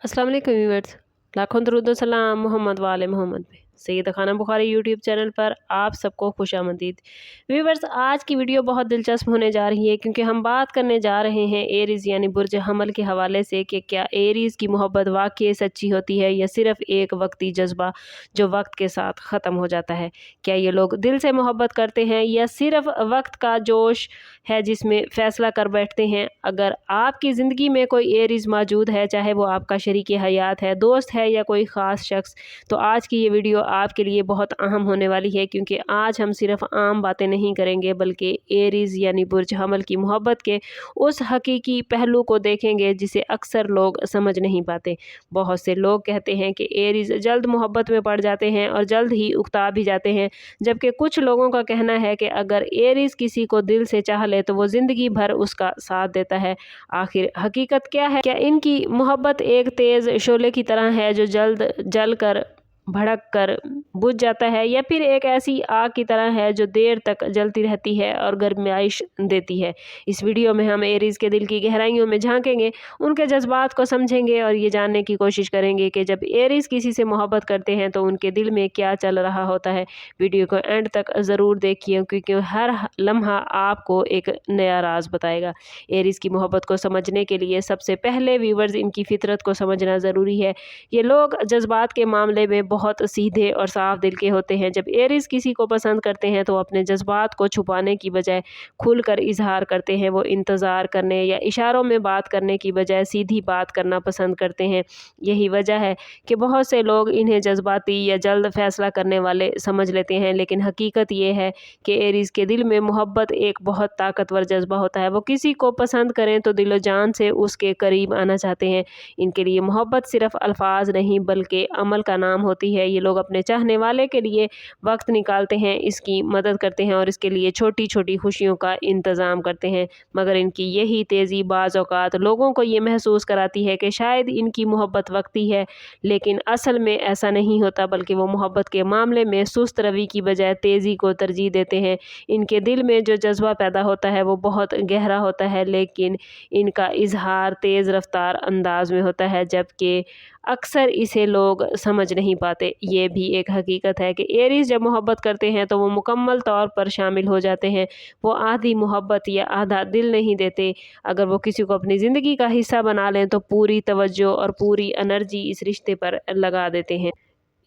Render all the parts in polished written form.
अस्सलाम वालेकुम व्यूअर्स, लाखों दरूद व सलाम मोहम्मद वाले मोहम्मद पे। सैयद खाना बुखारी यूट्यूब चैनल पर आप सबको खुशामदीद। व्यूअर्स, आज की वीडियो बहुत दिलचस्प होने जा रही है क्योंकि हम बात करने जा रहे हैं एरीज़ यानी बुर्ज हमल के हवाले से कि क्या एरीज़ की मोहब्बत वाकई सच्ची होती है या सिर्फ़ एक वक्ती जज्बा जो वक्त के साथ ख़त्म हो जाता है। क्या ये लोग दिल से मोहब्बत करते हैं या सिर्फ़ वक्त का जोश है जिसमें फ़ैसला कर बैठते हैं। अगर आपकी ज़िंदगी में कोई एरीज़ मौजूद है, चाहे वो आपका शरीक हयात है, दोस्त है या कोई ख़ास शख्स, तो आज की ये वीडियो आपके लिए बहुत अहम होने वाली है क्योंकि आज हम सिर्फ आम बातें नहीं करेंगे बल्कि एरीज़ यानी बुर्ज हमल की मोहब्बत के उस हकीकी पहलू को देखेंगे जिसे अक्सर लोग समझ नहीं पाते। बहुत से लोग कहते हैं कि एरीज़ जल्द मोहब्बत में पड़ जाते हैं और जल्द ही उकता भी जाते हैं, जबकि कुछ लोगों का कहना है कि अगर एरीज़ किसी को दिल से चाह ले तो वो ज़िंदगी भर उसका साथ देता है। आखिर हकीकत क्या है? क्या इनकी मोहब्बत एक तेज़ शोले की तरह है जो जल्द जल कर भड़क कर बुझ जाता है, या फिर एक ऐसी आग की तरह है जो देर तक जलती रहती है और गर्माइश देती है। इस वीडियो में हम एरीज़ के दिल की गहराइयों में झांकेंगे, उनके जज्बात को समझेंगे और ये जानने की कोशिश करेंगे कि जब एरीज़ किसी से मोहब्बत करते हैं तो उनके दिल में क्या चल रहा होता है। वीडियो को एंड तक ज़रूर देखिए क्योंकि हर लम्हा आपको एक नया राज बताएगा। एरीज़ की मोहब्बत को समझने के लिए सबसे पहले व्यूअर्स इनकी फितरत को समझना ज़रूरी है। ये लोग जज्बात के मामले में बहुत सीधे और साफ दिल के होते हैं। जब एरीज़ किसी को पसंद करते हैं तो अपने जज्बात को छुपाने की बजाय खुलकर इजहार करते हैं। वो इंतज़ार करने या इशारों में बात करने की बजाय सीधी बात करना पसंद करते हैं। यही वजह है कि बहुत से लोग इन्हें जज्बाती या जल्द फैसला करने वाले समझ लेते हैं, लेकिन हकीकत ये है कि एरीज़ के दिल में मोहब्बत एक बहुत ताकतवर जज्बा होता है। वो किसी को पसंद करें तो दिलो जान से उसके करीब आना चाहते हैं। इनके लिए मोहब्बत सिर्फ अल्फाज नहीं बल्कि अमल का नाम होती है। ये लोग अपने चाहने वाले के लिए वक्त निकालते हैं, इसकी मदद करते हैं और इसके लिए छोटी छोटी खुशियों का इंतज़ाम करते हैं। मगर इनकी यही तेज़ी बाज़ औक़ात लोगों को ये महसूस कराती है कि शायद इनकी मोहब्बत वक्ती है, लेकिन असल में ऐसा नहीं होता, बल्कि वो मोहब्बत के मामले में सुस्त रवि की बजाय तेज़ी को तरजीह देते हैं। इनके दिल में जो जज्बा पैदा होता है वो बहुत गहरा होता है, लेकिन इनका इजहार तेज़ रफ्तार अंदाज में होता है, जबकि अक्सर इसे लोग समझ नहीं पाते। ये भी एक हकीकत है कि एरीज़ जब मोहब्बत करते हैं तो वो मुकम्मल तौर पर शामिल हो जाते हैं। वो आधी मोहब्बत या आधा दिल नहीं देते। अगर वो किसी को अपनी ज़िंदगी का हिस्सा बना लें तो पूरी तवज्जो और पूरी एनर्जी इस रिश्ते पर लगा देते हैं।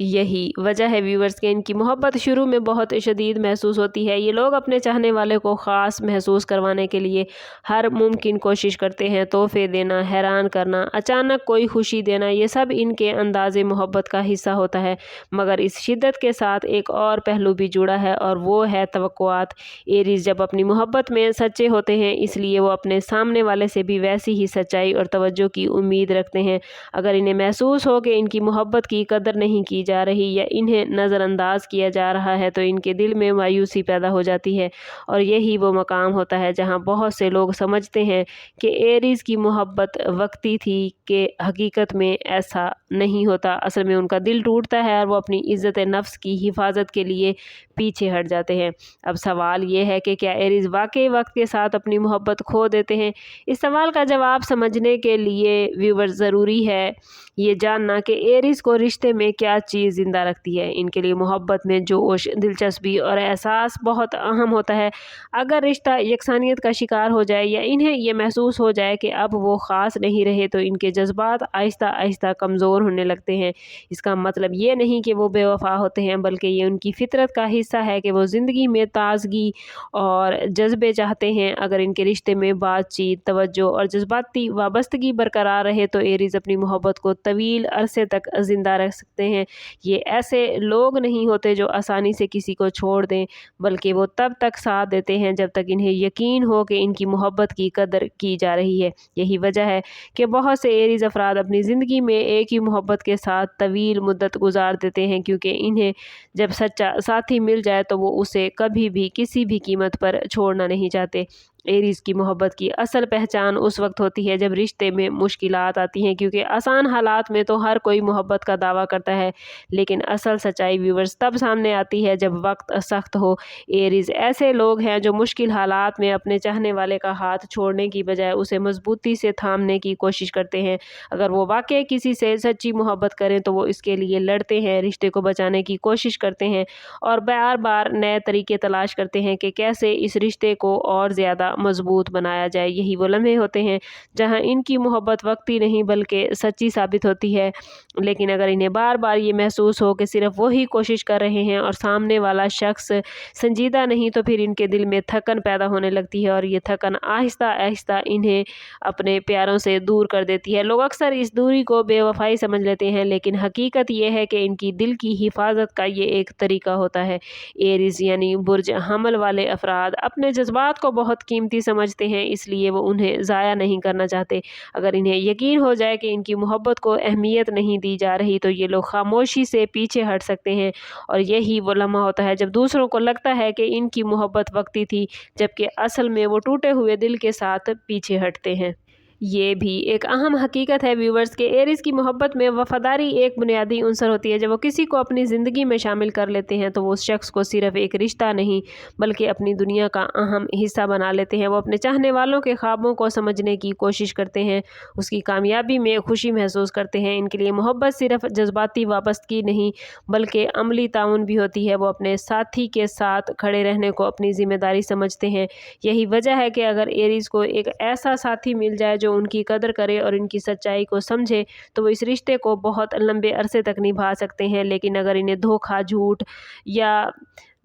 यही वजह है व्यूअर्स कि इनकी मोहब्बत शुरू में बहुत शदीद महसूस होती है। ये लोग अपने चाहने वाले को ख़ास महसूस करवाने के लिए हर मुमकिन कोशिश करते हैं। तोहफ़े देना, हैरान करना, अचानक कोई खुशी देना, ये सब इनके अंदाज़े मोहब्बत का हिस्सा होता है। मगर इस शिद्दत के साथ एक और पहलू भी जुड़ा है और वो है तवक्कुआत। एरीज़ जब अपनी मोहब्बत में सच्चे होते हैं इसलिए वो अपने सामने वाले से भी वैसी ही सच्चाई और तवज्जो की उम्मीद रखते हैं। अगर इन्हें महसूस हो कि इनकी मोहब्बत की कदर नहीं की जा रही या इन्हें नज़रअंदाज किया जा रहा है तो इनके दिल में मायूसी पैदा हो जाती है। और यही वो मकाम होता है जहां बहुत से लोग समझते हैं कि एरीज़ की मोहब्बत वक्ती थी, कि हकीकत में ऐसा नहीं होता। असल में उनका दिल टूटता है और वो अपनी इज़्ज़त नफ्स की हिफाजत के लिए पीछे हट जाते हैं। अब सवाल ये है कि क्या एरीज़ वाकई वक्त के साथ अपनी मोहब्बत खो देते हैं? इस सवाल का जवाब समझने के लिए व्यूअर्स ज़रूरी है ये जानना कि एरीज़ को रिश्ते में क्या चीज़ ज़िंदा रखती है। इनके लिए मोहब्बत में जोश, दिलचस्पी और एहसास बहुत अहम होता है। अगर रिश्ता यकसानियत का शिकार हो जाए या इन्हें ये महसूस हो जाए कि अब वो ख़ास नहीं रहे तो इनके जज्बात आहिस्ता आहिस्ता कमज़ोर होने लगते हैं। इसका मतलब ये नहीं कि वो बेवफा होते हैं, बल्कि ये उनकी फितरत का हिस्सा है कि वो ज़िंदगी में ताज़गी और जज्बे चाहते हैं। अगर इनके रिश्ते में बातचीत, तवज्जो और जज्बाती वाबस्तगी बरकरार रहे तो एरीज़ अपनी मोहब्बत को तवील अरसे तक ज़िंदा रख सकते हैं। ये ऐसे लोग नहीं होते जो आसानी से किसी को छोड़ दें, बल्कि वो तब तक साथ देते हैं जब तक इन्हें यकीन हो कि इनकी मोहब्बत की कदर की जा रही है। यही वजह है कि बहुत से एरीज़ अफराद अपनी ज़िंदगी में एक ही मोहब्बत के साथ तवील मुद्दत गुजार देते हैं, क्योंकि इन्हें जब सच्चा साथी मिल जाए तो वो उसे कभी भी किसी भी कीमत पर छोड़ना नहीं चाहते। एरीज़ की मोहब्बत की असल पहचान उस वक्त होती है जब रिश्ते में मुश्किलात आती हैं, क्योंकि आसान हालात में तो हर कोई मोहब्बत का दावा करता है, लेकिन असल सच्चाई व्यूवर्स तब सामने आती है जब वक्त सख्त हो। एरीज़ ऐसे लोग हैं जो मुश्किल हालात में अपने चाहने वाले का हाथ छोड़ने की बजाय उसे मजबूती से थामने की कोशिश करते हैं। अगर वो वाकई किसी से सच्ची मोहब्बत करें तो वो इसके लिए लड़ते हैं, रिश्ते को बचाने की कोशिश करते हैं और बार बार नए तरीके तलाश करते हैं कि कैसे इस रिश्ते को और ज़्यादा मजबूत बनाया जाए। यही वो लम्हे होते हैं जहां इनकी मोहब्बत वक्ती नहीं बल्कि सच्ची साबित होती है। लेकिन अगर इन्हें बार बार ये महसूस हो कि सिर्फ वही कोशिश कर रहे हैं और सामने वाला शख्स संजीदा नहीं, तो फिर इनके दिल में थकन पैदा होने लगती है और ये थकन आहिस्ता आहिस्ता इन्हें अपने प्यारों से दूर कर देती है। लोग अक्सर इस दूरी को बेवफाई समझ लेते हैं, लेकिन हकीकत ये है कि इनकी दिल की हिफाजत का ये एक तरीका होता है। एरीज़ यानी बुर्ज हमल वाले अफराद अपने जज्बात को बहुत कीमती समझते हैं, इसलिए वो उन्हें ज़ाया नहीं करना चाहते। अगर इन्हें यकीन हो जाए कि इनकी मोहब्बत को अहमियत नहीं दी जा रही तो ये लोग खामोशी से पीछे हट सकते हैं, और यही वो लम्हा होता है जब दूसरों को लगता है कि इनकी मोहब्बत वक्ती थी, जबकि असल में वो टूटे हुए दिल के साथ पीछे हटते हैं। ये भी एक अहम हकीकत है व्यूवर्स के एरीज़ की मोहब्बत में वफ़ादारी एक बुनियादी उनसर होती है। जब वो किसी को अपनी ज़िंदगी में शामिल कर लेते हैं तो वो उस शख्स को सिर्फ एक रिश्ता नहीं बल्कि अपनी दुनिया का अहम हिस्सा बना लेते हैं। वो अपने चाहने वालों के ख्वाबों को समझने की कोशिश करते हैं, उसकी कामयाबी में खुशी महसूस करते हैं। इनके लिए मोहब्बत सिर्फ जज्बाती वाबस्तगी नहीं बल्कि अमली ताउन भी होती है। वो अपने साथी के साथ खड़े रहने को अपनी ज़िम्मेदारी समझते हैं। यही वजह है कि अगर एरीज़ को एक ऐसा साथी मिल जाए जो उनकी कदर करे और इनकी सच्चाई को समझे तो वो इस रिश्ते को बहुत लंबे अरसे तक निभा सकते हैं। लेकिन अगर इन्हें धोखा, झूठ या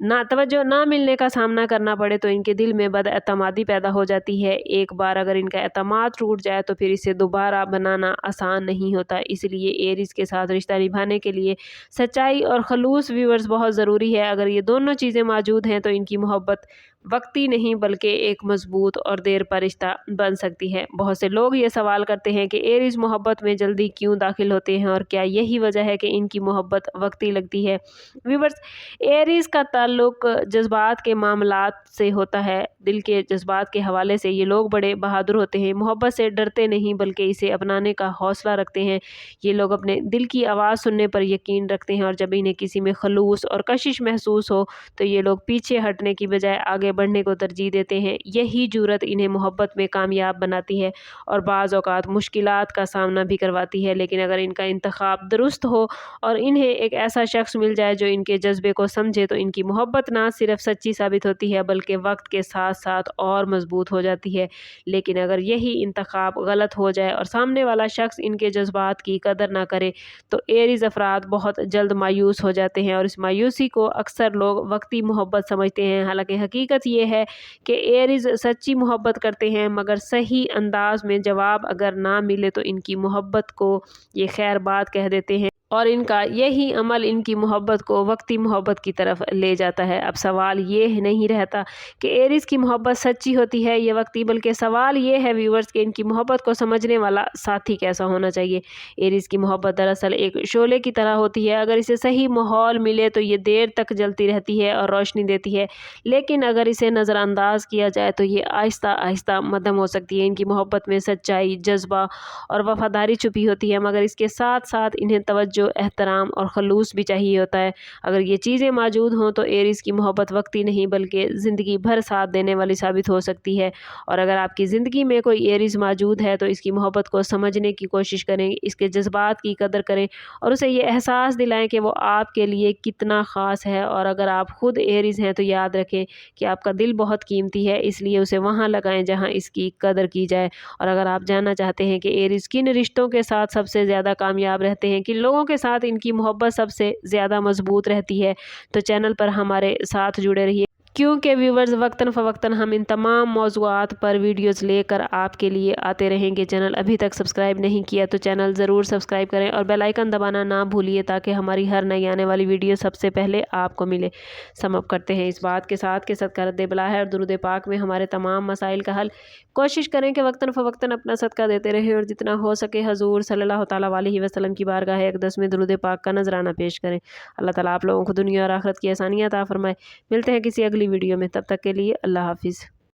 तवज्जो ना मिलने का सामना करना पड़े तो इनके दिल में बदएतमादी पैदा हो जाती है। एक बार अगर इनका एतमाद टूट जाए तो फिर इसे दोबारा बनाना आसान नहीं होता। इसलिए एरीज़ के साथ रिश्ता निभाने के लिए सच्चाई और खलूस व्यूअर्स बहुत ज़रूरी है। अगर ये दोनों चीज़ें मौजूद हैं तो इनकी मोहब्बत वक्ती नहीं बल्कि एक मजबूत और देर पर रिश्ता बन सकती है। बहुत से लोग ये सवाल करते हैं कि एरीज़ मोहब्बत में जल्दी क्यों दाखिल होते हैं और क्या यही वजह है कि इनकी मोहब्बत वक्ती लगती है। व्यूअर्स, एरीज़ का ताल्लुक जज्बात के मामलात से होता है। दिल के जज्बात के हवाले से ये लोग बड़े बहादुर होते हैं। मोहब्बत से डरते नहीं बल्कि इसे अपनाने का हौसला रखते हैं। ये लोग अपने दिल की आवाज़ सुनने पर यकीन रखते हैं और जब इन्हें किसी में खलूस और कशिश महसूस हो तो ये लोग पीछे हटने की बजाय आगे बढ़ने को तरजीह देते हैं। यही जुर्रत इन्हें मोहब्बत में कामयाब बनाती है और बाज़ औक़ात मुश्किलात का सामना भी करवाती है। लेकिन अगर इनका इंतखाब दुरुस्त हो और इन्हें एक ऐसा शख्स मिल जाए जो इनके जज्बे को समझे तो इनकी मोहब्बत ना सिर्फ सच्ची साबित होती है बल्कि वक्त के साथ साथ और मजबूत हो जाती है। लेकिन अगर यही इंतखाब गलत हो जाए और सामने वाला शख्स इनके जज्बात की कदर ना करे तो एरीज़ अफराद बहुत जल्द मायूस हो जाते हैं और इस मायूसी को अक्सर लोग वक्ती मोहब्बत समझते हैं। हालांकि हकीकत ये है कि एरीज़ सच्ची मोहब्बत करते हैं, मगर सही अंदाज में जवाब अगर ना मिले तो इनकी मोहब्बत को ये खैर बात कह देते हैं और इनका यही अमल इनकी मोहब्बत को वक्ती मोहब्बत की तरफ ले जाता है। अब सवाल ये नहीं रहता कि एरीज़ की मोहब्बत सच्ची होती है या वक्ती, बल्कि सवाल ये है व्यूवर्स कि इनकी मोहब्बत को समझने वाला साथी कैसा होना चाहिए। एरीज़ की मोहब्बत दरअसल एक शोले की तरह होती है। अगर इसे सही माहौल मिले तो ये देर तक जलती रहती है और रोशनी देती है, लेकिन अगर इसे नज़रअंदाज किया जाए तो ये आहिस्ता आहिस्ता मद्धम हो सकती है। इनकी मोहब्बत में सच्चाई, जज्बा और वफादारी छुपी होती है, मगर इसके साथ साथ इन्हें तवज्जो, एहतराम और खलूस भी चाहिए होता है। अगर ये चीज़ें मौजूद हों तो एरीज़ की मोहब्बत वक्ती नहीं बल्कि ज़िंदगी भर साथ देने वाली साबित हो सकती है। और अगर आपकी ज़िंदगी में कोई एरीज़ मौजूद है तो इसकी मोहब्बत को समझने की कोशिश करें, इसके जज्बात की कदर करें और उसे ये एहसास दिलाएं कि वो आपके लिए कितना ख़ास है। और अगर आप खुद एरीज़ हैं तो याद रखें कि आपका दिल बहुत कीमती है, इसलिए उसे वहाँ लगाएं जहाँ इसकी कदर की जाए। और अगर आप जानना चाहते हैं कि एरीज़ किन रिश्तों के साथ सबसे ज़्यादा कामयाब रहते हैं, किन लोगों के साथ इनकी मोहब्बत सबसे ज़्यादा मजबूत रहती है, तो चैनल पर हमारे साथ जुड़े रहिए, क्योंकि व्यूवर्स वक्तन फ़वक्तन हम इन तमाम मौज़ूआत पर वीडियोस लेकर आपके लिए आते रहेंगे। चैनल अभी तक सब्सक्राइब नहीं किया तो चैनल ज़रूर सब्सक्राइब करें और बेल आइकन दबाना ना भूलिए ताकि हमारी हर नई आने वाली वीडियो सबसे पहले आपको मिले। समअप करते हैं इस बात के साथ कि सदका रद्द बला है और दुरूद पाक में हमारे तमाम मसाइल का हल। कोशिश करें कि वक्तन फ़वक्तन अपना सदका देते रहें और जितना हो सके हजूर सल्लल्लाहु तआला अलैहि वसल्लम की बारगाह अक़दस में दुरूद पाक का नजराना पेश करें। अल्लाह ताला आप लोगों को दुनिया और आखिरत की आसानियाँ अता फरमाए। मिलते हैं किसी अगली वीडियो में, तब तक के लिए अल्लाह हाफिज़।